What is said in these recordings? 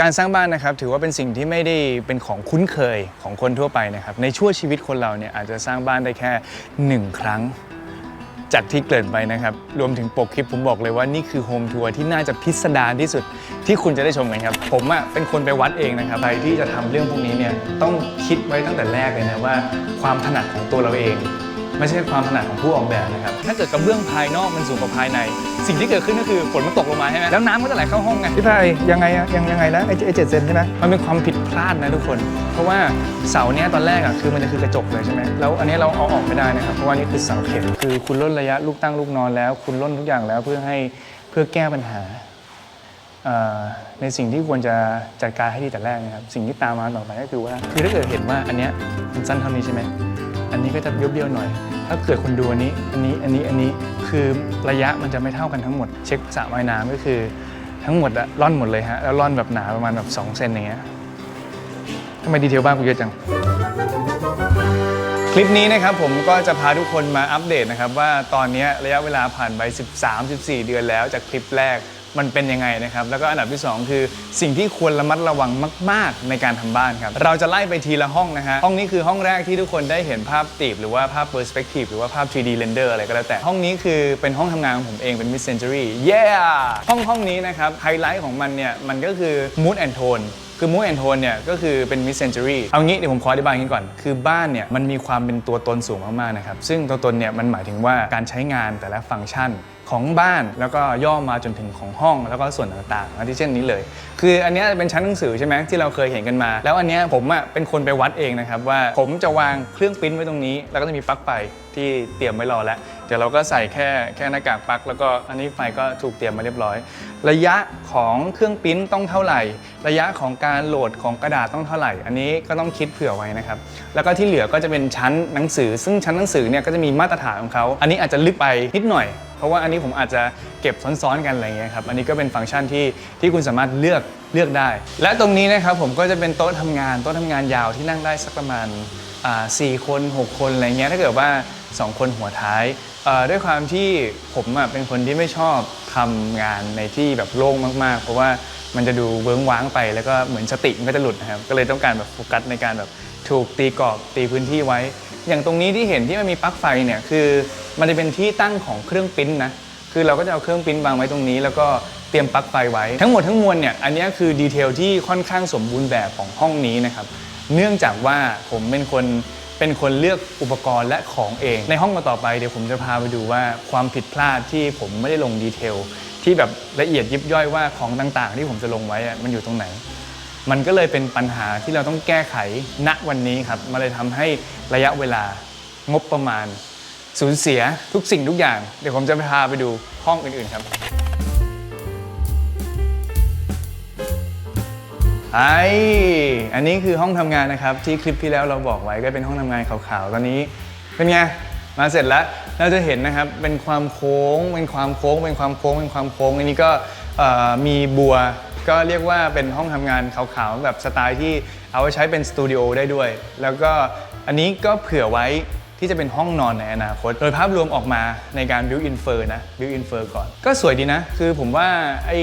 การสร้างบ้านนะครับถือว่าเป็นสิ่งที่ไม่ได้เป็นของคุ้นเคยของคนทั่วไปนะครับในชั่วชีวิตคนเราเนี่ยอาจจะสร้างบ้านได้แค่1 ครั้งจากที่เกริ่นไปนะครับรวมถึงปกคลิปผมบอกเลยว่านี่คือโฮมทัวร์ที่น่าจะพิสดารที่สุดที่คุณจะได้ชมกันครับผมเป็นคนไปวัดเองนะครับใครที่จะทำเรื่องพวกนี้เนี่ยต้องคิดไว้ตั้งแต่แรกเลยนะว่าความถนัดของตัวเราเองไม่ใช่ความถนัดของผู้ออกแบบนะครับถ้าเกิดกระเบื้องภายนอกมันสูงกว่าภายในสิ่งที่เกิดขึ้นก็คือฝนมันตกลงมาใช่ไหมแล้วน้ำก็จะไหลเข้าห้องไงพี่พายยังไงนะไอ้7 เซนใช่ไหมมันเป็นความผิดพลาดนะทุกคนเพราะว่าเสาเนี้ยตอนแรกคือมันจะคือกระจกเลยใช่ไหมแล้วอันนี้เราเอาออกไม่ได้นะครับเพราะว่านี่คือเสาเข็มคือคุณล่นระยะลูกตั้งลูกนอนแล้วคุณล่นทุกอย่างแล้วเพื่อแก้ปัญหาในสิ่งที่ควรจะจัดการให้ดีแต่แรกนะครับสิ่งที่ตามมาต่อไปก็คือว่าคือถ้าเกิดเห็นว่าอันเนี้ยมันสั้นเท่านี้ใช่ไหมอันนี้ก็จะเบี้ยวๆหน่อยถ้าเกิดคุณดูอันนี้คือระยะมันจะไม่เท่ากันทั้งหมดเช็คสระว่ายน้ำก็คือทั้งหมดร่อนหมดเลยฮะแล้วร่อนแบบหนาประมาณแบบ2 เซนอย่างเงี้ยทำไมดีเทลบ้านกูเยอะจังคลิปนี้นะครับผมก็จะพาทุกคนมาอัปเดตนะครับว่าตอนนี้ระยะเวลาผ่านไป 13-14 เดือนแล้วจากคลิปแรกมันเป็นยังไงนะครับแล้วก็อันดับที่2คือสิ่งที่ควรระมัดระวังมากๆในการทำบ้านครับเราจะไล่ไปทีละห้องนะฮะห้องนี้คือห้องแรกที่ทุกคนได้เห็นภาพตีบหรือว่าภาพ perspective หรือว่าภาพ 3D render อะไรก็แล้วแต่ห้องนี้คือเป็นห้องทำงานของผมเองเป็น mid centuryห้องนี้นะครับไฮไลท์ของมันเนี่ยมันก็คือ mood and toneคือ mood and tone เนี่ยก็คือเป็น mid century เอางี้เดี๋ยวผมขออธิบายกันก่อนคือบ้านเนี่ยมันมีความเป็นตัวตนสูงมากๆนะครับซึ่งตัวตนเนี่ยมันหมายถึงว่าการใช้งานแต่ละฟังก์ชันของบ้านแล้วก็ย่อมาจนถึงของห้องแล้วก็ส่วนต่างๆที่เช่นนี้เลยคืออันนี้เป็นชั้นหนังสือใช่ไหมที่เราเคยเห็นกันมาแล้วอันนี้ผมเป็นคนไปวัดเองนะครับว่าผมจะวางเครื่องปริ้นไว้ตรงนี้แล้วก็จะมีปลั๊กไฟที่เตรียมไว้รอแล้วเดี๋ยวเราก็ใส่แค่หน้ากากปลั๊กแล้วก็อันนี้ไฟก็ถูกเตรียมมาเรียบร้อยระยะของเครื่องปริ้นต้องเท่าไหร่ระยะของการโหลดของกระดาษต้องเท่าไหร่อันนี้ก็ต้องคิดเผื่อไว้นะครับแล้วก็ที่เหลือก็จะเป็นชั้นหนังสือซึ่งชั้นหนังสือเนี่ยก็จะมีมาตรฐานของเขาอันนี้อาจจะลึกไปนิดหน่อยเพราะว่าอันนี้ผมอาจจะเก็บซ้อนๆกันอะไรเงี้ยครับอันนี้ก็เป็นฟังก์ชันที่คุณสามารถเลือกได้และตรงนี้นะครับผมก็จะเป็นโต๊ะทำงานยาวที่นั่งได้สักประมาณ4 คน 6 คนอะไรเงี้ยถ้าเกิดว่า2 คนหัวท้ายด้วยความที่ผมเป็นคนที่ไม่ชอบทำงานในที่แบบโล่งมากๆเพราะว่ามันจะดูเวิ้งว้างไปแล้วก็เหมือนสติมันก็จะหลุดนะครับก็เลยต้องการแบบโฟกัสในการแบบถูกตีกรอบตีพื้นที่ไว้อย่างตรงนี้ที่เห็นที่มันมีปลั๊กไฟเนี่ยคือมันจะเป็นที่ตั้งของเครื่องปริ้นนะคือเราก็จะเอาเครื่องปริ้นวางไว้ตรงนี้แล้วก็เตรียมปลั๊กไฟไว้ทั้งหมดทั้งมวลเนี่ยอันนี้คือดีเทลที่ค่อนข้างสมบูรณ์แบบของห้องนี้นะครับเนื่องจากว่าผมเป็นคนเลือกอุปกรณ์และของเองในห้องต่อไปเดี๋ยวผมจะพาไปดูว่าความผิดพลาดที่ผมไม่ได้ลงดีเทลที่แบบละเอียดยิบย่อยว่าของต่างๆที่ผมจะลงไว้มันอยู่ตรงไหนมันก็เลยเป็นปัญหาที่เราต้องแก้ไขณวันนี้ครับมาเลยทำให้ระยะเวลางบประมาณสูญเสียทุกสิ่งทุกอย่างเดี๋ยวผมจะพาไปดูห้องอื่นๆครับอันนี้คือห้องทำงานนะครับที่คลิปที่แล้วเราบอกไว้ก็เป็นห้องทำงานขาวๆตอนนี้เป็นไงมาเสร็จแล้วเราจะเห็นนะครับเป็นความโค้งอันนี้ก็มีบัวก็เรียกว่าเป็นห้องทำงานขาวๆแบบสไตล์ที่เอาไว้ใช้เป็นสตูดิโอได้ด้วยแล้วก็อันนี้ก็เผื่อไว้ที่จะเป็นห้องนอนในอนาคตโดยภาพรวมออกมาในการ build in fur นะ build in fur ก่อนก็สวยดีนะคือผมว่าไอ้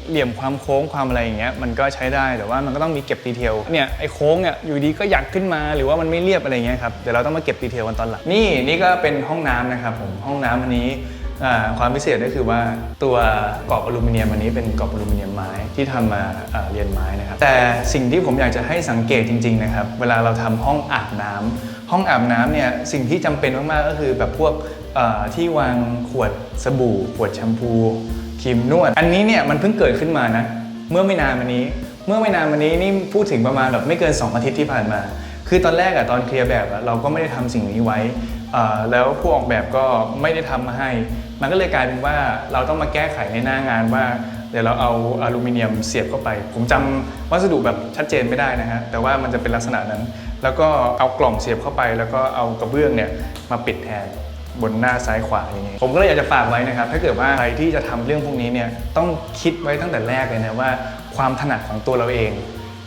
เหลี่ยมความโค้งความอะไรอย่างเงี้ยมันก็ใช้ได้แต่ว่ามันก็ต้องมีเก็บดีเทลเนี่ยไอ้โค้งเนี่ยอยู่ดีก็อยากขึ้นมาหรือว่ามันไม่เรียบอะไรเงี้ยครับเดี๋ยวเราต้องมาเก็บดีเทลกันตอนหลังนี่ก็เป็นห้องน้ำนะครับผมห้องน้ำอันนี้ความพิเศษก็คือว่าตัวกรอบอลูมิเนียมอันนี้เป็นกรอบอลูมิเนียมไม้ที่ทำมาเรียนไม้นะครับแต่สิ่งที่ผมอยากจะให้สังเกตจริงๆนะครับเวลาเราทำห้องอาบน้ำเนี่ยสิ่งที่จำเป็นมากๆก็คือแบบพวกที่วางขวดสบู่ขวดแชมพูครีมนวดอันนี้เนี่ยมันเพิ่งเกิดขึ้นมานะเมื่อไม่นานมานี้นี่พูดถึงประมาณแบบไม่เกิน2 อาทิตย์ที่ผ่านมาคือตอนแรกตอนเคลียร์แบบเราก็ไม่ได้ทำสิ่งนี้ไว้แล้วผู้ออกแบบก็ไม่ได้ทำมาให้มันก็เลยกลายเป็นว่าเราต้องมาแก้ไขในหน้างานว่าเดี๋ยวเราเอาอลูมิเนียมเสียบเข้าไปผมจำวัสดุแบบชัดเจนไม่ได้นะฮะแต่ว่ามันจะเป็นลักษณะนั้นแล้วก็เอากล่องเสียบเข้าไปแล้วก็เอากระเบื้องเนี่ยมาปิดแทนบนหน้าซ้ายขวาอย่างนี้ผมก็เลยอยากจะฝากไว้นะครับถ้าเกิดว่าใครที่จะทำเรื่องพวกนี้เนี่ยต้องคิดไว้ตั้งแต่แรกเลยนะว่าความถนัดของตัวเราเอง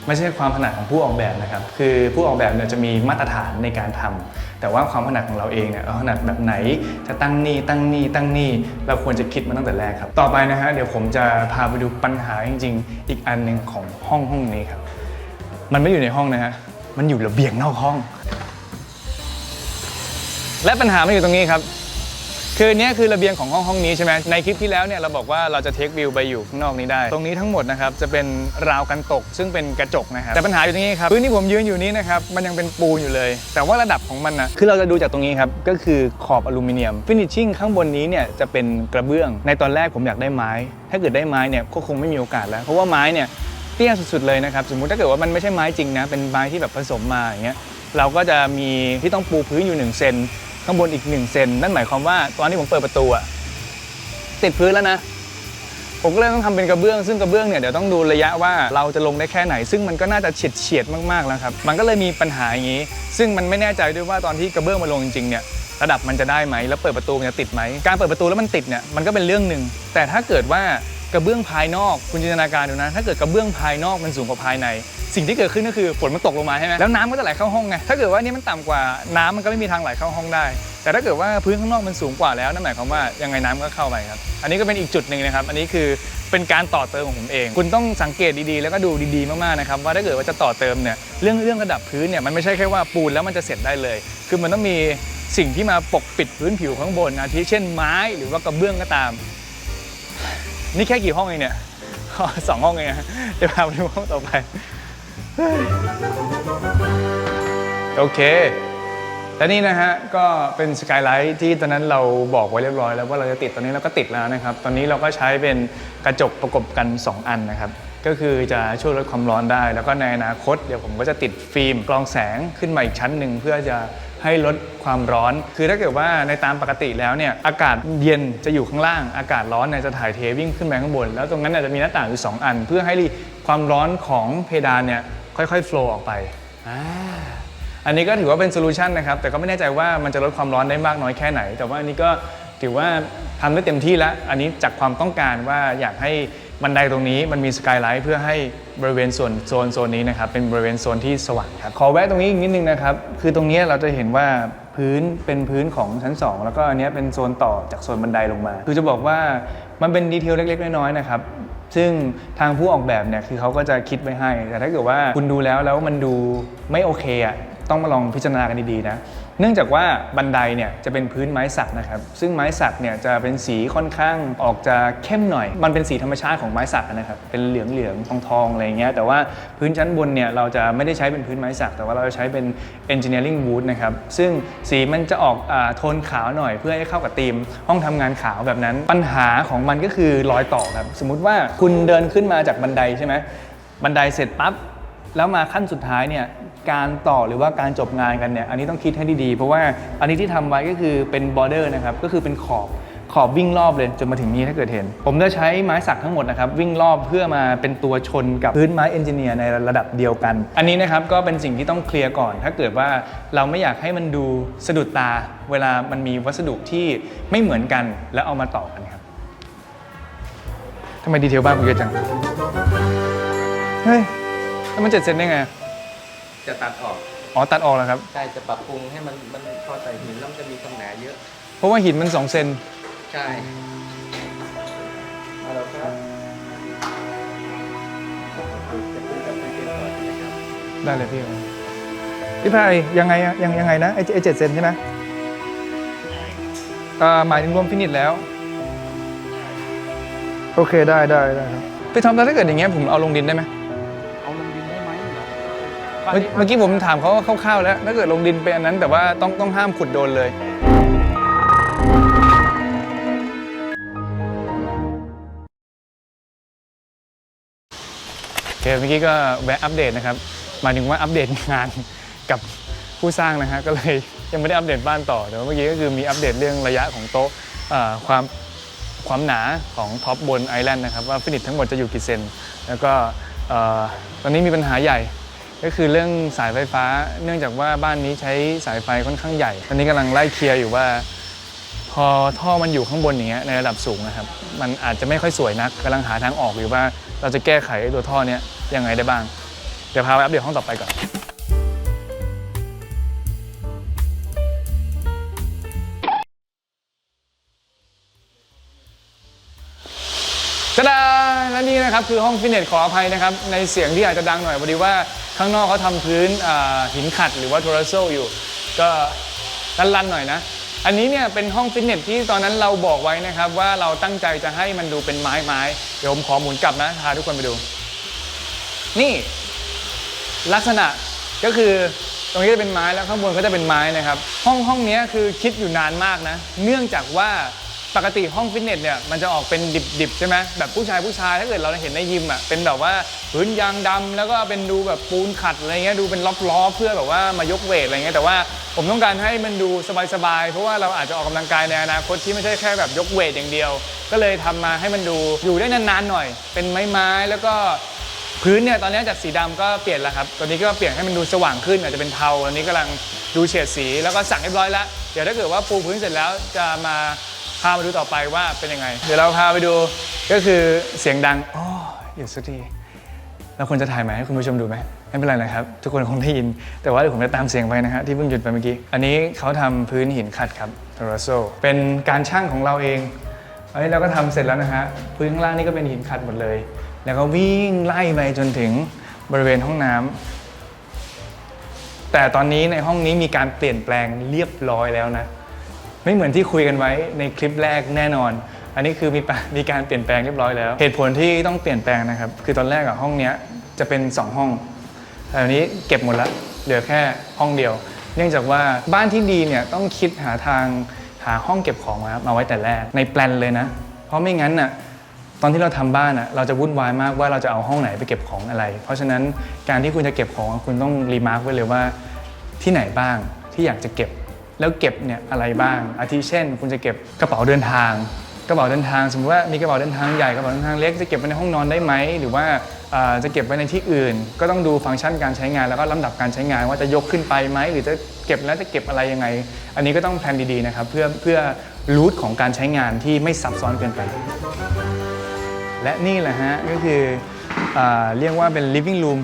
ไม่ใช่ความถนัดของผู้ออกแบบนะครับคือผู้ออกแบบเนี่ยจะมีมาตรฐานในการทำแต่ว่าความถนัดของเราเองเนี่ยเราถนัดแบบไหนจะตั้งนี่เราควรจะคิดมาตั้งแต่แรกครับต่อไปนะฮะเดี๋ยวผมจะพาไปดูปัญหาจริงๆอีกอันหนึ่งของห้องนี้ครับมันไม่อยู่ในห้องนะฮะมันอยู่ระเบียงนอกห้องและปัญหามันอยู่ตรงนี้ครับคือเนี้ยคือระเบียงของห้องนี้ใช่ไหมในคลิปที่แล้วเนี่ยเราบอกว่าเราจะเทควิวไปอยู่ข้างนอกนี้ได้ตรงนี้ทั้งหมดนะครับจะเป็นราวกันตกซึ่งเป็นกระจกนะครับแต่ปัญหาอยู่ตรงนี้ครับพื้นที่ผมยืนอยู่นี้นะครับมันยังเป็นปูนอยู่เลยแต่ว่าระดับของมันนะคือเราจะดูจากตรงนี้ครับก็คือขอบอลูมิเนียมฟินิชชิ่งข้างบนนี้เนี่ยจะเป็นกระเบื้องในตอนแรกผมอยากได้ไม้ถ้าเกิดได้ไม้เนี่ยก็คงไม่มีโอกาสแล้วเพราะว่าไม้เนี่ยเตี้ยสุดๆเลยนะครับสมมุติถ้าเกิดว่ามันไม่ใช่ไม้จริงนะเป็นไม้ที่แบบผสมมาอย่างเงี้ยเราก็จะมีที่ต้องปูพื้นอยู่1 เซนข้างบนอีก1 เซนนั่นหมายความว่าตอนที่ผมเปิดประตูอะติดพื้นแล้วนะผมก็เลยต้องทำเป็นกระเบื้องซึ่งกระเบื้องเนี่ยเดี๋ยวต้องดูระยะว่าเราจะลงได้แค่ไหนซึ่งมันก็น่าจะเฉียดมากๆแล้วครับมันก็เลยมีปัญหาอย่างนี้ซึ่งมันไม่แน่ใจด้วยว่าตอนที่กระเบื้องมาลงจริงๆเนี่ยระดับมันจะได้ไหมแล้วเปิดประตูมันจะติดไหมการเปิดประตูแล้วมันติดเนี่ยมันก็เป็นเรื่องหนึ่งแต่ถ้าเกิดว่ากระเบื้องภายนอกคุณจินตนาการดูนะถ้าเกิดกระเบื้องภายนอกมันสูงกว่าภายในสิ่งที่เกิดขึ้นก็คือฝนมันตกลงมาใช่ไหมแล้วน้ำก็จะไหลเข้าห้องไงถ้าเกิดว่านี่มันต่ำกว่าน้ำมันก็ไม่มีทางไหลเข้าห้องได้แต่ถ้าเกิดว่าพื้นข้างนอกมันสูงกว่าแล้วนั่นหมายความว่ายังไงน้ำก็เข้าไปครับอันนี้ก็เป็นอีกจุดหนึ่งนะครับอันนี้คือเป็นการต่อเติมของผมเองคุณต้องสังเกตดีๆแล้วก็ดูดีๆมากๆนะครับว่าถ้าเกิดว่าจะต่อเติมเนี่ยเรื่องระดับพื้นเนี่ยมันไม่ใช่แค่ว่าปูนแล้วมันจะเสร็จได้เลยคือมันต้องมีสิ่งที่มาปกปิดพื้นผิวข้างบนอาทิเช่นไม้หรือว่ากระเบื้องก็ตามนี่แค่กี่ห้องเองเนี่ย2 ห้องเองนะเดี๋ยวพาไปดูห้องต่อไปโอเคและนี่นะฮะก็เป็นสกายไลท์ที่ตอนนั้นเราบอกไว้เรียบร้อยแล้วว่าเราจะติดตอนนี้เราก็ติดแล้วนะครับตอนนี้เราก็ใช้เป็นกระจกประกบกัน2 อันนะครับก็คือจะช่วยลดความร้อนได้แล้วก็ในอนาคตเดี๋ยวผมก็จะติดฟิล์มกรองแสงขึ้นมาอีกชั้นหนึ่งเพื่อจะให้ลดความร้อนคือถ้าเกิดว่าในตามปกติแล้วเนี่ยอากาศเย็นจะอยู่ข้างล่างอากาศร้อนเนี่ยจะถ่ายเทวิ่งขึ้นไปข้างบนแล้วตรงนั้นจะมีหน้าต่างอยู่2 อันเพื่อให้ความร้อนของเพดานเนี่ยค่อยๆโฟลว์ออกไปอันนี้ก็ถือว่าเป็นโซลูชันนะครับแต่ก็ไม่แน่ใจว่ามันจะลดความร้อนได้มากน้อยแค่ไหนแต่ว่าอันนี้ก็ถือว่าทำได้เต็มที่แล้วอันนี้จากความต้องการว่าอยากให้บันไดตรงนี้มันมีสกายไลท์เพื่อให้บริเวณโซนนี้นะครับเป็นบริเวณโซนที่สว่างครับขอแวะตรงนี้อีกนิดนึงนะครับคือตรงนี้เราจะเห็นว่าพื้นเป็นพื้นของชั้น2แล้วก็อันนี้เป็นโซนต่อจากโซนบันไดลงมาคือจะบอกว่ามันเป็นดีเทลเล็กๆน้อยๆนะครับซึ่งทางผู้ออกแบบเนี่ยคือเขาก็จะคิดไว้ให้แต่ถ้าเกิดว่าคุณดูแล้วมันดูไม่โอเคอ่ะต้องมาลองพิจารณากันดีๆนะเนื่องจากว่าบันไดเนี่ยจะเป็นพื้นไม้สักนะครับซึ่งไม้สักเนี่ยจะเป็นสีค่อนข้างออกจะเข้มหน่อยมันเป็นสีธรรมชาติของไม้สักนะครับเป็นเหลืองๆทองๆอะไรเงี้ยแต่ว่าพื้นชั้นบนเนี่ยเราจะไม่ได้ใช้เป็นพื้นไม้สักแต่ว่าเราจะใช้เป็น engineering wood นะครับซึ่งสีมันจะออกโทนขาวหน่อยเพื่อให้เข้ากับธีมห้องทำงานขาวแบบนั้นปัญหาของมันก็คือรอยต่อครับสมมุติว่าคุณเดินขึ้นมาจากบันไดใช่ไหมบันไดเสร็จปั๊บแล้วมาขั้นสุดท้ายเนี่ยการต่อหรือว่าการจบงานกันเนี่ยอันนี้ต้องคิดให้ดีๆเพราะว่าอันนี้ที่ทำไว้ก็คือเป็นบอร์เดอร์นะครับก็คือเป็นขอบวิ่งรอบเลยจนมาถึงนี้ถ้าเกิดเห็นผมจะใช้ไม้สักทั้งหมดนะครับวิ่งรอบเพื่อมาเป็นตัวชนกับพื้นไม้เอนจิเนียร์ในระดับเดียวกันอันนี้นะครับก็เป็นสิ่งที่ต้องเคลียร์ก่อนถ้าเกิดว่าเราไม่อยากให้มันดูสะดุดตาเวลามันมีวัสดุที่ไม่เหมือนกันแล้วเอามาต่อกันครับทำไมดีเทลบ้านคุณเยอะจังเฮ้ยแล้วมัน7 เซนได้ไงจะตัดออกตัดออกแล้วครับใช่จะปรับปรุงให้มันพอใส่หินแล้วมันจะมีความหนาเยอะเพราะว่าหินมัน2 เซนใช่เราก็จะคุยกับคุณเจนก่อนนะครับได้เลยพี่พายยังไงนะไอ้7 เซนใช่ไหมหมายถึงรวมฟินิชแล้วโอเคได้ครับพี่ทอมถ้าเกิดอย่างเงี้ยผมเอาลงดินได้ไหมเมื่อกี้ผมถามเขาคร่าวๆแล้วถ้าเกิดลงดินเป็นอันนั้นแต่ว่าต้องห้ามขุดโดนเลยโอเคเมื่อกี้ก็แวะอัปเดตนะครับหมายถึงว่าอัปเดตงานกับผู้สร้างนะฮะก็เลยยังไม่ได้อัปเดตบ้านต่อแต่ว่าเมื่อกี้ก็คือมีอัปเดตเรื่องระยะของโต๊ะความหนาของท็อปบนไอแลนด์นะครับว่าฟินิชทั้งหมดจะอยู่กี่เซนแล้วก็ตอนนี้มีปัญหาใหญ่ก็คือเรื่องสายไฟฟ้าเนื่องจากว่าบ้านนี้ใช้สายไฟค่อนข้างใหญ่ตอนนี้กำลังไล่เคลียร์อยู่ว่าพอท่อมันอยู่ข้างบนอย่างเงี้ยในระดับสูงนะครับมันอาจจะไม่ค่อยสวยนักกำลังหาทางออกอยู่ว่าเราจะแก้ไขตัวท่อนี้ยังไงได้บ้าง เดี๋ยวพาไปอัปเดตห้องต่อไปก่อนตะดาและนี่นะครับคือห้องฟิตเนสขออภัยนะครับในเสียงที่อาจจะดังหน่อยพอดีว่าข้างนอกเขาทำพื้นหินขัดหรือว่าโทรโซอยู่ก็ลั่นๆหน่อยนะอันนี้เนี่ยเป็นห้องฟิตเนสที่ตอนนั้นเราบอกไว้นะครับว่าเราตั้งใจจะให้มันดูเป็นไม้เดี๋ยวผมขอหมุนกลับนะพาทุกคนไปดูนี่ลักษณะก็คือตรงนี้จะเป็นไม้แล้วข้างบนก็จะเป็นไม้นะครับห้องนี้คือคิดอยู่นานมากนะเนื่องจากว่าปกติห้องฟิตเนสเนี่ยมันจะออกเป็นดิบๆใช่ไหมแบบผู้ชายถ้าเกิดเราเห็นในยิมอ่ะเป็นแบบว่าพื้นยางดำแล้วก็เป็นดูแบบปูนขัดอะไรเงี้ยดูเป็นล้อเพื่อแบบว่ามายกเวทอะไรเงี้ยแต่ว่าผมต้องการให้มันดูสบายๆเพราะว่าเราอาจจะออกกำลังกายในอนาคตที่ไม่ใช่แค่แบบยกเวทอย่างเดียวก็เลยทำมาให้มันดูอยู่ได้นานๆหน่อยเป็นไม้แล้วก็พื้นเนี่ยตอนนี้จากสีดำก็เปลี่ยนแล้วครับตอนนี้ก็เปลี่ยนให้มันดูสว่างขึ้นอาจจะเป็นเทาตอนนี้กำลังดูเฉดสีแล้วก็สั่งเรียบร้อยแล้วเดี๋ยวถ้าเกิดว่าปูพื้นเสร็จแล้วจะมาพามาดูต่อไปว่าเป็นยังไงเดี๋ยวเราพาไปดูก็คือเสียงดังอ๋อหยุดสักทีเราควรจะถ่ายใหม่ให้คุณผู้ชมดูไหมไม่เป็นไรนะครับทุกคนคงได้ยินแต่ว่าเดี๋ยวผมจะตามเสียงไปนะฮะที่เพิ่งหยุดไปเมื่อกี้อันนี้เขาทำพื้นหินขัดครับโทรโซเป็นการช่างของเราเองอันนี้เราก็ทำเสร็จแล้วนะฮะพื้นข้างล่างนี่ก็เป็นหินขัดหมดเลยแล้วก็วิ่งไล่ไปจนถึงบริเวณห้องน้ำแต่ตอนนี้ในห้องนี้มีการเปลี่ยนแปลงเรียบร้อยแล้วนะไม่เหมือนที่คุยกันไว้ในคลิปแรกแน่นอนอันนี้คือมีการเปลี่ยนแปลงเรียบร้อยแล้วเหตุผลที่ต้องเปลี่ยนแปลงนะครับคือตอนแรกห้องนี้จะเป็น2ห้องแต่อันนี้เก็บหมดแล้วเหลือแค่ห้องเดียวเนื่องจากว่าบ้านที่ดีเนี่ยต้องคิดหาห้องเก็บของมาไว้แต่แรกในแปลนเลยนะเพราะไม่งั้นน่ะตอนที่เราทำบ้านเราจะวุ่นวายมากว่าเราจะเอาห้องไหนไปเก็บของอะไรเพราะฉะนั้นการที่คุณจะเก็บของคุณต้องรีมาร์คไว้เลยว่าที่ไหนบ้างที่อยากจะเก็บแล้วเก็บเนี่ยอะไรบ้างอาทิเช่นคุณจะเก็บกระเป๋าเดินทางสมมติว่ามีกระเป๋าเดินทางใหญ่กระเป๋าเดินทางเล็กจะเก็บไว้ในห้องนอนได้ไหมหรือว่าจะเก็บไว้ในที่อื่นก็ต้องดูฟังก์ชันการใช้งานแล้วก็ลำดับการใช้งานว่าจะยกขึ้นไปไหมหรือจะเก็บแล้วจะเก็บอะไรยังไงอันนี้ก็ต้องแพลนดีๆนะครับเพื่อรูทของการใช้งานที่ไม่ซับซ้อนเกินไปและนี่แหละฮะก็คือเรียกว่าเป็น living room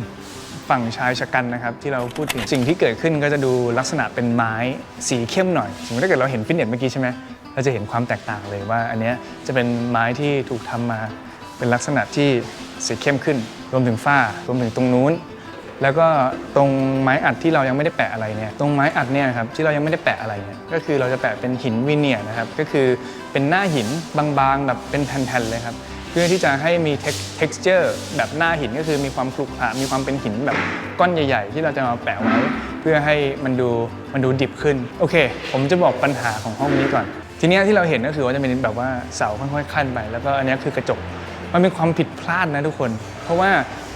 ฝั่งชายชะกันนะครับที่เราพูดถึงสิ่งที่เกิดขึ้นก็จะดูลักษณะเป็นไม้สีเข้มหน่อยสมมติถ้าเกิดเราเห็นฟิตเนสเมื่อกี้ใช่ไหมเราจะเห็นความแตกต่างเลยว่าอันนี้จะเป็นไม้ที่ถูกทำมาเป็นลักษณะที่สีเข้มขึ้นรวมถึงฝ้ารวมถึงตรงนู้นแล้วก็ตรงไม้อัดที่เรายังไม่ได้แปะอะไรเนี่ยตรงไม้อัดเนี่ยครับที่เรายังไม่ได้แปะอะไรเนี่ยก็คือเราจะแปะเป็นหินวีเนียร์นะครับก็คือเป็นหน้าหินบางๆแบบเป็นแผ่นๆเลยครับเพื่อที่จะให้มี texture แบบหน้าหินก็คือมีความขรุขระมีความเป็นหินแบบก้อนใหญ่ๆที่เราจะมาแปะไว้เพื่อให้มันดูดิบขึ้นโอเคผมจะบอกปัญหาของห้องนี้ก่อนทีนี้ที่เราเห็นก็คือว่าจะเป็นแบบว่าเสาค่อยๆขั้นไปแล้วก็อันนี้คือกระจกมันเป็นความผิดพลาดนะทุกคนเพราะว่า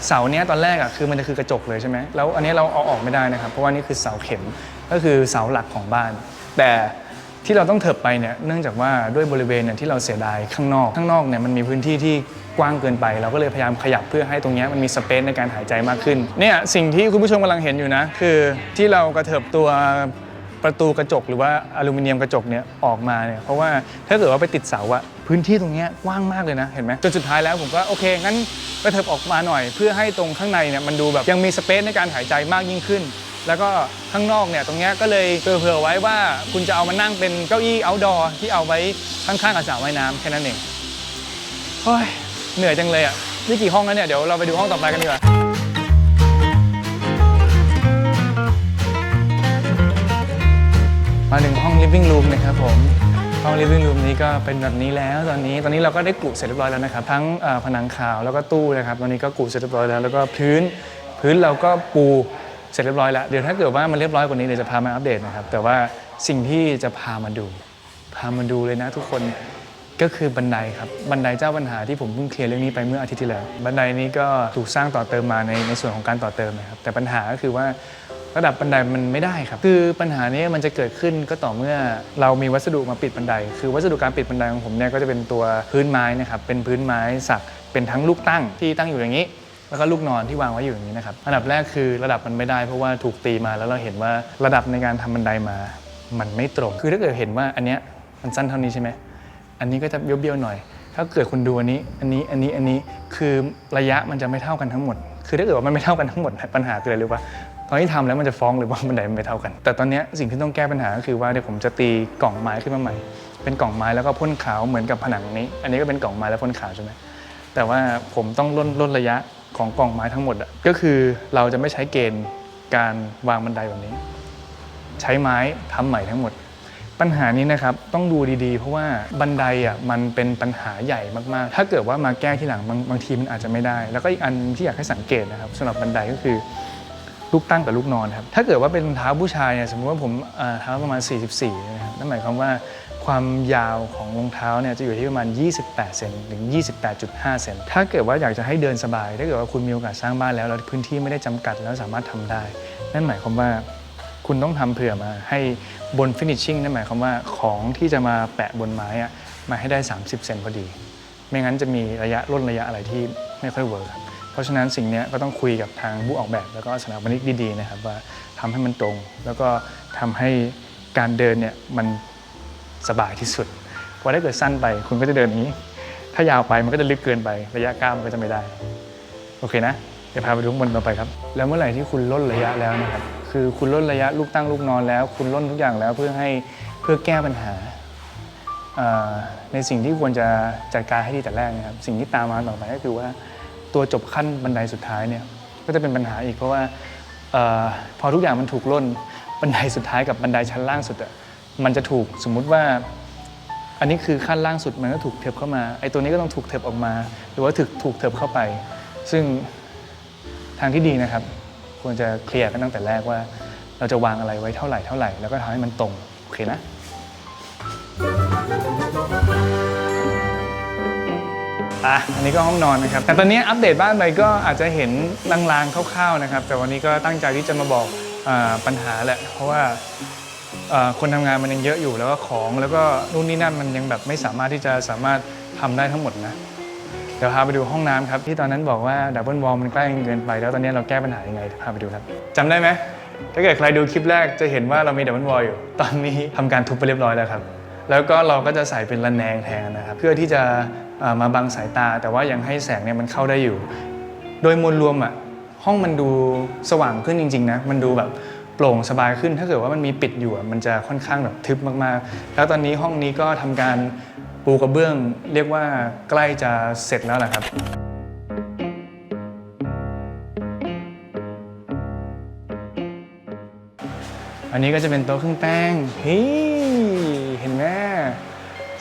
เสาเนี้ยตอนแรกคือมันจะคือกระจกเลยใช่ไหมแล้วอันนี้เราเอาออกไม่ได้นะครับเพราะว่านี่คือเสาเข็มก็คือเสาหลักของบ้านแต่ที่เราต้องเถิบไปเนี่ยเนื่องจากว่าด้วยบริเวณเนี่ยที่เราเสียดายข้างนอกเนี่ยมันมีพื้นที่ที่กว้างเกินไปเราก็เลยพยายามขยับเพื่อให้ตรงนี้มันมีสเปซในการหายใจมากขึ้นเนี่ยสิ่งที่คุณผู้ชมกำลังเห็นอยู่นะคือที่เรากระเถิบตัวประตูกระจกหรือว่าอลูมิเนียมกระจกเนี่ยออกมาเนี่ยเพราะว่าถ้าเกิดว่าไปติดเสาพื้นที่ตรงนี้กว้างมากเลยนะเห็นไหมจนสุดท้ายแล้วผมก็โอเคงั้นกระเถิบออกมาหน่อยเพื่อให้ตรงข้างในเนี่ยมันดูแบบยังมีสเปซในการหายใจมากยิ่งขึ้นแล้วก็ข้างนอกเนี่ยตรงนี้ก็เลยเผื่อไว้ว่าคุณจะเอามานั่งเป็นเก้าอี้ outdoor ที่เอาไว้ข้างๆกับสระว่ายน้ำแค่นั้นเองเฮ้ยเหนื่อยจังเลยนี่กี่ห้องแล้วเนี่ยเดี๋ยวเราไปดูห้องต่อไปกันดีกว่ามาถึงห้อง living room นะครับผมห้อง living room นี้ก็เป็นแบบนี้แล้วตอนนี้เราก็ได้กรุเสร็จเรียบร้อยแล้วนะครับทั้งผนังขาวแล้วก็ตู้นะครับตอนนี้ก็กรุเสร็จเรียบร้อยแล้วแล้วก็พื้นเราก็ปูเสร็จเรียบร้อยแล้วเดี๋ยวถ้าเกิดว่ามันเรียบร้อยกว่านี้เดี๋ยวจะพามาอัปเดตนะครับแต่ว่าสิ่งที่จะพามาดูเลยนะทุกคนก็คือบันไดครับบันไดเจ้าปัญหาที่ผมเพิ่งเคลียร์เรื่องนี้ไปเมื่ออาทิตย์ที่แล้วบันไดนี้ก็ถูกสร้างต่อเติมมาในส่วนของการต่อเติมนะครับแต่ปัญหาก็คือว่าระดับบันไดมันไม่ได้ครับคือปัญหานี้มันจะเกิดขึ้นก็ต่อเมื่อเรามีวัสดุมาปิดบันไดคือวัสดุการปิดบันไดของผมเนี่ยก็จะเป็นตัวพื้นไม้นะครับเป็นพื้นไม้สักเป็นทั้งลูกตั้งที่ตั้งอยู่อย่างนี้แล้วก็ลูกนอนที่วางไว้อยู่อย่างนี้นะครับอันดับแรกคือระดับมันไม่ได้เพราะว่าถูกตีมาแล้วเราเห็นว่าระดับในการทำบันไดมามันไม่ตรงคือถ้าเกิดเห็นว่าอันเนี้ยมันสั้นเท่านี้ใช่ไหมอันนี้ก็จะเบี้ยวๆหน่อยถ้าเกิดคุณดูอันนี้คือระยะมันจะไม่เท่ากันทั้งหมดค คือถ้าเกิดว่ามันไม่เท่ากันทั้งหมดปัญหาคืออะไรรู้ป่ะตอนที่ทำแล้วมันจะฟ้องหรือว่าบันไดมันไม่เท่ากัน แต่ตอนนี้สิ่งที่ต้องแก้ปัญหาก็คือว่าเดี๋ยวผมจะตีกล่องไม้ขึ้นมาใหม่เป็นกล่องไม้แล้วก็พ่นขาวเหมือนกับผนังนี้อันนี้ก็เป็นกล่องไม้แล้วพ่นขาวใช่ไหมแต่ว่าผมต้องลดระยะของกล่องไม้ทั้งหมดก็คือเราจะไม่ใช้เกณฑ์การวางบันไดแบบนี้ใช้ไม้ทำใหม่ทั้งหมดปัญหานี้นะครับต้องดูดีๆเพราะว่าบันไดมันเป็นปัญหาใหญ่มากๆถ้าเกิดว่ามาแก้ที่หลังบางทีมันอาจจะไม่ได้แล้วก็อีกอันที่อยากให้สังเกตนะครับสำหรับบันไดก็คือลูกตั้งกับลูกนอนครับถ้าเกิดว่าเป็นรองเท้าผู้ชายเนี่ยสมมติว่าผมเท้าประมาณ44นะครับนั่นหมายความว่าความยาวของรองเท้าเนี่ยจะอยู่ที่ประมาณ28เซนถึง 28.5 เซนถ้าเกิดว่าอยากจะให้เดินสบายถ้าเกิดว่าคุณมีโอกาสสร้างบ้านแล้วพื้นที่ไม่ได้จำกัดแล้วสามารถทำได้นั่นหมายความว่าคุณต้องทำเผื่อมาให้บน finishing นั่นหมายความว่าของที่จะมาแปะบนไม้มาให้ได้30เซนพอดีไม่งั้นจะมีล่นระยะอะไรที่ไม่ค่อยเวิร์คครับเพราะฉะนั้นสิ่งนี้ก็ต้องคุยกับทางผู้ออกแบบแล้วก็สถาปนิกดีๆนะครับว่าทำให้มันตรงแล้วก็ทำให้การเดินเนี่ยมันสบายที่สุดเพราะถ้าเกิดสั้นไปคุณก็จะเดินอย่างนี้ถ้ายาวไปมันก็จะลึกเกินไประยะก้าวมันก็จะไม่ได้โอเคนะเดี๋ยวพาไปดูข้างบนต่อไปครับแล้วเมื่อไหร่ที่คุณลดระยะแล้วนะครับคือคุณลดระยะลูกตั้งลูกนอนแล้วคุณลดทุกอย่างแล้วเพื่อแก้ปัญหาในสิ่งที่ควรจะจัดการให้ดีแต่แรกนะครับสิ่งที่ตามมาต่อไปก็คือว่าตัวจบขั้นบันไดสุดท้ายเนี่ยก็จะเป็นปัญหาอีกเพราะว่าพอทุกอย่างมันถูกล่นบันไดสุดท้ายกับบันไดชั้นล่างสุดมันจะถูกสมมุติว่าอันนี้คือขั้นล่างสุดมันก็ถูกเถิบเข้ามาไอ้ตัวนี้ก็ต้องถูกเถิบออกมาหรือว่าถูกเถิบเข้าไปซึ่งทางที่ดีนะครับควรจะเคลียร์กันตั้งแต่แรกว่าเราจะวางอะไรไว้เท่าไหร่แล้วก็ทำให้มันตรงโอเคนะอันนี้ก็ห้องนอนนะครับแต่ตอนนี้อัปเดตบ้านไปก็อาจจะเห็นลางๆคร่าวๆนะครับแต่วันนี้ก็ตั้งใจที่จะมาบอกปัญหาแหละเพราะว่าคนทำงานมันยังเยอะอยู่แล้วก็ของแล้วก็นู่นนี่นั่นมันยังแบบไม่สามารถที่จะทำได้ทั้งหมดนะเดี๋ยวพาไปดูห้องน้ำครับที่ตอนนั้นบอกว่าดับเบิลวอลมันใกล้เกินไปแล้วตอนนี้เราแก้ปัญหายังไงพาไปดูครับจำได้ไหมถ้าเกิดใครดูคลิปแรกจะเห็นว่าเรามีดับเบิลวอลอยู่ตอนนี้ทำการทุบไปเรียบร้อยแล้วครับแล้วก็เราก็จะใส่เป็นระแนงแทนนะครับเพื่อที่จะมาบังสายตาแต่ว่ายังให้แสงเนี่ยมันเข้าได้อยู่โดยมวลรวมห้องมันดูสว่างขึ้นจริงๆนะมันดูแบบโปร่งสบายขึ้นถ้าเกิดว่ามันมีปิดอยู่มันจะค่อนข้างแบบทึบมากๆแล้วตอนนี้ห้องนี้ก็ทำการปูกระเบื้องเรียกว่าใกล้จะเสร็จแล้วแหละครับอันนี้ก็จะเป็นโต๊ะเครื่องแป้งเห็นไหม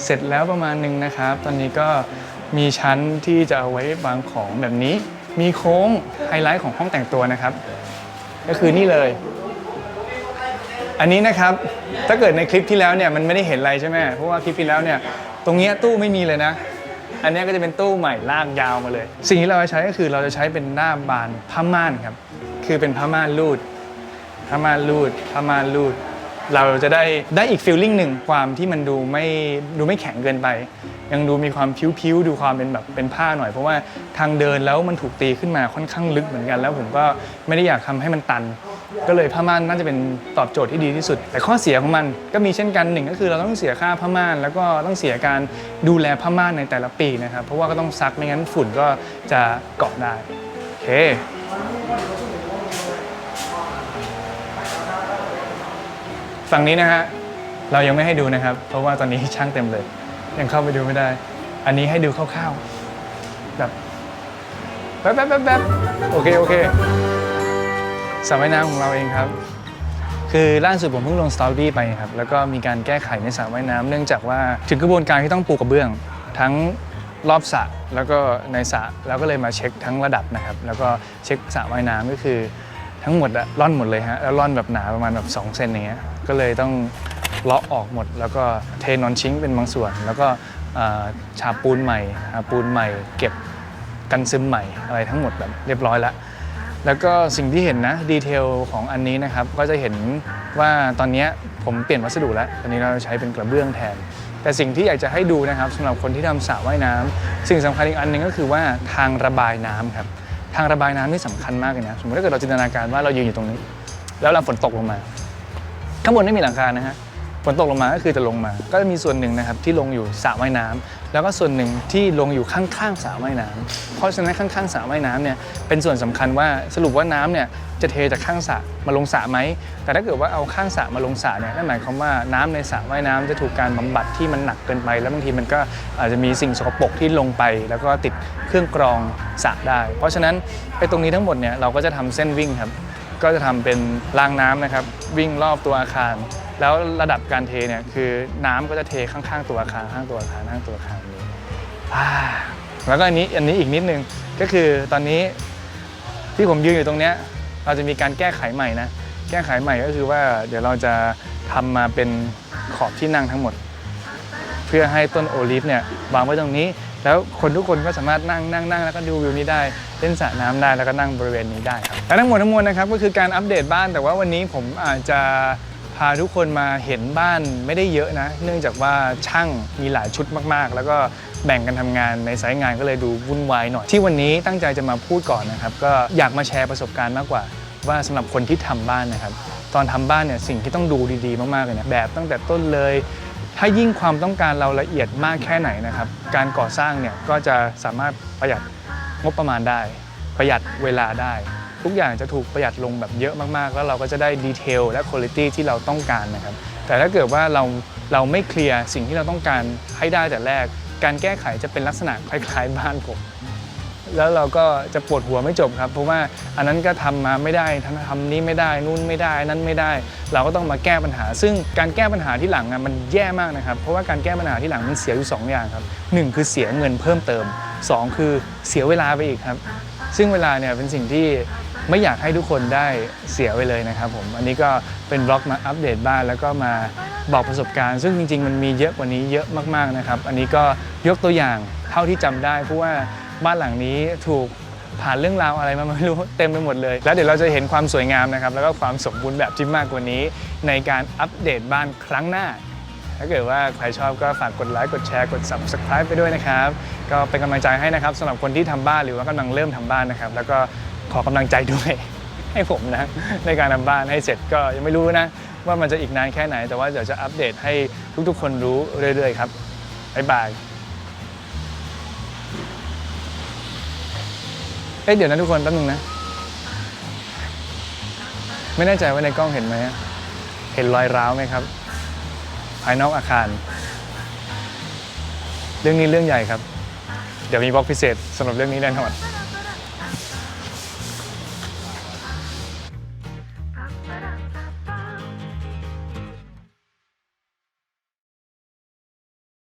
เสร็จแล้วประมาณนึงนะครับตอนนี้ก็มีชั้นที่จะเอาไว้วางของแบบนี้มีโค้งไฮไลท์ของห้องแต่งตัวนะครับก็คือนี่เลยอันนี้นะครับถ้าเกิดในคลิปที่แล้วเนี่ยมันไม่ได้เห็นอะไรใช่ไหมเพราะว่าคลิปที่แล้วเนี่ยตรงนี้ตู้ไม่มีเลยนะอันนี้ก็จะเป็นตู้ใหม่ลากยาวมาเลยสิ่งที่เราจะใช้ก็คือเราจะใช้เป็นหน้าบานผ้าม่านครับคือเป็นผ้าม่านรูดเราจะได้อีกฟีลลิ่งหนึ่งความที่มันดูไม่แข็งเกินไปยังดูมีความพิ้วดูความเป็นแบบเป็นผ้าหน่อยเพราะว่าทางเดินแล้วมันถูกตีขึ้นมาค่อนข้างลึกเหมือนกันแล้วผมก็ไม่ได้อยากทำให้มันตันก็เลยผ้าม่านน่าจะเป็นตอบโจทย์ที่ดีที่สุดแต่ข้อเสียของมันก็มีเช่นกันหนึ่งก็คือเราต้องเสียค่าผ้าม่านแล้วก็ต้องเสียการดูแลผ้าม่านในแต่ละปีนะครับเพราะว่าก็ต้องซักไม่งั้นฝุ่นก็จะเกาะได้โอเคฝั่งนี้นะฮะเรายังไม่ให้ดูนะครับเพราะว่าตอนนี้ช่างเต็มเลยยังเข้าไปดูไม่ได้อันนี้ให้ดูคร่าวๆแบบแป๊บโอเคสระว่ายน้ำของเราเองครับคือล่าสุดผมเพิ่งลงสตอรี่ไปครับแล้วก็มีการแก้ไขในสระว่ายน้ำเนื่องจากว่าถึงกระบวนการที่ต้องปูกระเบื้องทั้งรอบสระแล้วก็ในสระแล้วก็เลยมาเช็คทั้งระดับนะครับแล้วก็เช็คสระว่ายน้ำก็คือทั้งหมดร่อนหมดเลยฮะแล้วร่อนแบบหนาประมาณแบบ2 เซนอย่างเงี้ยก็เลยต้องเลาะออกหมดแล้วก็เทนอนชิงเป็นบางส่วนแล้วก็ฉาบปูนใหม่เก็บกันซึมใหม่อะไรทั้งหมดแบบเรียบร้อยแล้วก็สิ่งที่เห็นนะดีเทลของอันนี้นะครับก็จะเห็นว่าตอนนี้ผมเปลี่ยนวัสดุแล้วตอนนี้เราใช้เป็นกระเบื้องแทนแต่สิ่งที่อยากจะให้ดูนะครับสำหรับคนที่ทำสระว่ายน้ำสิ่งสำคัญอีกอันหนึ่งก็คือว่าทางระบายน้ำครับทางระบายน้ำนี่สำคัญมากเลยนะสมมติถ้าเกิดเราจินตนาการว่าเรายืนอยู่ตรงนี้แล้วเราฝนตกลงมาข้างบนไม่มีหลังคานะฮะ ฝนตกลงมาก็คือจะลงมาก็จะมีส่วนหนึ่งนะครับที่ลงอยู่สระว่ายน้ำแล้วก็ส่วนหนึ่งที่ลงอยู่ข้างๆสระว่ายน้ำเพราะฉะนั้นข้างๆสระว่ายน้ำเนี่ยเป็นส่วนสำคัญว่าสรุปว่าน้ำเนี่ยจะเทจากข้างสระมาลงสระไหมแต่ถ้าเกิดว่าเอาข้างสระมาลงสระเนี่ยนั่นหมายความว่าน้ำในสระว่ายน้ำจะถูกการบำบัดที่มันหนักเกินไปแล้วบางทีมันก็อาจจะมีสิ่งสกปรกที่ลงไปแล้วก็ติดเครื่องกรองสระได้เพราะฉะนั้นไอ้ตรงนี้ทั้งหมดเนี่ยเราก็จะทำเส้นวิ่งครับก็จะทำเป็นรางน้ำนะครับวิ่งรอบตัวอาคารแล้วระดับการเทเนี่ยคือน้ำก็จะเทข้างๆตัวอาคารข้างตัวอาคารข้างตัวอาคารนี้แล้วก็อันนี้อีกนิดนึงก็คือตอนนี้ที่ผมยืนอยู่ตรงเนี้ยเราจะมีการแก้ไขใหม่นะแก้ไขใหม่ก็คือว่าเดี๋ยวเราจะทำมาเป็นขอบที่นั่งทั้งหมดเพื่อให้ต้นโอลิฟเนี่ยวางไว้ตรงนี้แล้วคนทุกคนก็สามารถนั่งแล้วก็ดูวิวนี้ได้เล่นสระน้ำได้แล้วก็นั่งบริเวณนี้ได้ครับและทั้งหมดนะครับก็คือการอัปเดตบ้านแต่ว่าวันนี้ผมอาจจะพาทุกคนมาเห็นบ้านไม่ได้เยอะนะเนื่องจากว่าช่างมีหลายชุดมากๆแล้วก็แบ่งกันทำงานในสายงานก็เลยดูวุ่นวายหน่อยที่วันนี้ตั้งใจจะมาพูดก่อนนะครับก็อยากมาแชร์ประสบการณ์มากกว่าว่าสำหรับคนที่ทำบ้านนะครับตอนทำบ้านเนี่ยสิ่งที่ต้องดูดีๆมากๆเลยนะแบบตั้งแต่ต้นเลยถ้ายิ่งความต้องการเราละเอียดมากแค่ไหนนะครับการก่อสร้างเนี่ยก็จะสามารถประหยัดงบประมาณได้ประหยัดเวลาได้ทุกอย่างจะถูกประหยัดลงแบบเยอะมากๆแล้วเราก็จะได้ดีเทลและคุณภาพที่เราต้องการนะครับแต่ถ้าเกิดว่าเราไม่เคลียร์สิ่งที่เราต้องการให้ได้แต่แรกการแก้ไขจะเป็นลักษณะคล้ายๆบ้านผมแล้วเราก็จะปวดหัวไม่จบครับเพราะว่าอันนั้นก็ทำมาไม่ได้ทำนี้ไม่ได้นู่นไม่ได้นั้นไม่ได้เราก็ต้องมาแก้ปัญหาซึ่งการแก้ปัญหาที่หลังมันแย่มากนะครับเพราะว่าการแก้ปัญหาที่หลังมันเสียอยู่2อย่างครับ1คือเสียเงินเพิ่มเติม2คือเสียเวลาไปอีกครับซึ่งเวลาเนี่ยเป็นสิ่งที่ไม่อยากให้ทุกคนได้เสียไปเลยนะครับผมอันนี้ก็เป็นบล็อกมาอัปเดตบ้านแล้วก็มาบอกประสบการณ์ซึ่งจริงๆมันมีเยอะกว่านี้เยอะมากๆนะครับอันนี้ก็ยกตัวอย่างเท่าที่จำได้เพราะว่าบ้านหลังนี้ถูกผ่านเรื่องราวอะไรมาไม่รู้เต็มไปหมดเลยแล้วเดี๋ยวเราจะเห็นความสวยงามนะครับแล้วก็ความสมบูรณ์แบบที่มากกว่านี้ในการอัปเดตบ้านครั้งหน้าถ้าเกิดว่าใครชอบก็ฝากกดไลค์กดแชร์กด Subscribe ไปด้วยนะครับก็เป็นกำลังใจให้นะครับสำหรับคนที่ทำบ้านหรือว่ากำลังเริ่มทำบ้านนะครับแล้วก็ขอกำลังใจด้วยให้ผมนะในการทำบ้านให้เสร็จก็ยังไม่รู้นะว่ามันจะอีกนานแค่ไหนแต่ว่าเดี๋ยวจะอัปเดตให้ทุกๆคนรู้เรื่อยๆครับบ๊ายบายเดี๋ยวนะทุกคนแป๊บนึงนะไม่แน่ใจว่าในกล้องเห็นไหมเห็นรอยร้าวไหมครับภายนอกอาคารเรื่องนี้เรื่องใหญ่ครับเดี๋ยวมีบล็อกพิเศษสำหรับเรื่องนี้แน่นอน